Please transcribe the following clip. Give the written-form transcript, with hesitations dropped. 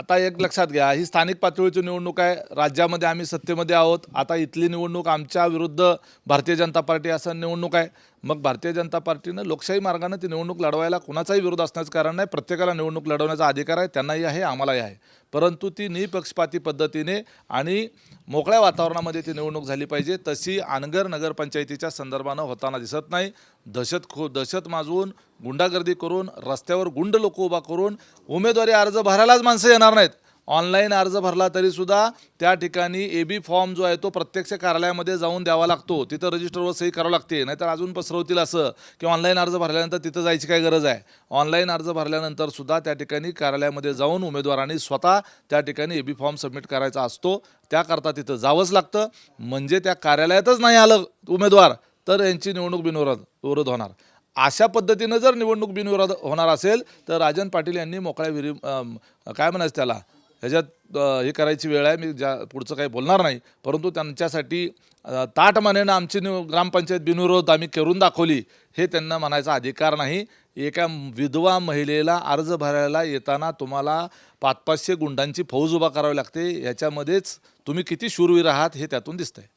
आता एक लक्षात घ्या, ही स्थानिक पातळीची निवडणूक आहे. राज्यामध्ये आम्ही सत्तेमध्ये आहोत. आता इथली निवडणूक आमच्या विरुद्ध भारतीय जनता पार्टी असं निवडणूक आहे. मग भारतीय जनता पार्टीनं लोकशाही मार्गाने ती निवडणूक लढवायला कुणाचाही विरोध असण्याचं कारण नाही. प्रत्येकाला निवडणूक लढवण्याचा अधिकार आहे, त्यांनाही आहे, आम्हालाही आहे. परंतु ती निपक्षपाती पद्धतीने आणि मोकळ्या वातावरणामध्ये ती निवडणूक झाली पाहिजे. तशी अनगर नगरपंचायतीच्या संदर्भानं होताना दिसत नाही. दहशत माजवून, गुंडागर्दी करून, रस्त्यावर गुंड लोक उभा करून उमेदवारी अर्ज भरायलाच माणसं येणार नाहीत. ऑनलाईन अर्ज भरला तरीसुद्धा त्या ठिकाणी AB फॉर्म जो आहे तो प्रत्यक्ष कार्यालयामध्ये जाऊन द्यावा लागतो. तिथं रजिस्टरवर सही करावं लागते. नाहीतर अजून पसरवतील असं की ऑनलाईन अर्ज भरल्यानंतर तिथं जायची काय गरज आहे. ऑनलाईन अर्ज भरल्यानंतर सुद्धा त्या ठिकाणी कार्यालयामध्ये जाऊन उमेदवारांनी स्वतः त्या ठिकाणी AB फॉर्म सबमिट करायचा असतो. त्याकरता तिथं जावंच लागतं. म्हणजे त्या कार्यालयातच नाही आलं उमेदवार तर यांची निवडणूक बिनविरोध होणार. अशा पद्धतीनं जर निवडणूक बिनविरोध होणार असेल तर राजन पाटील यांनी मोकळ्या काय म्हणायचं त्याला ह्याच्यात हे करायची वेळ आहे. मी पुढचं काही बोलणार नाही. परंतु त्यांच्यासाठी ताठ मानेनं आमची ग्रामपंचायत बिनविरोध आम्ही करून दाखवली हे त्यांना म्हणायचा अधिकार नाही. एका विधवा महिलेला अर्ज भरायला येताना तुम्हाला 500-500 गुंडांची फौज उभा करावी लागते. याच्यामध्येच तुम्ही किती शूरवीर आहात हे त्यातून दिसतंय.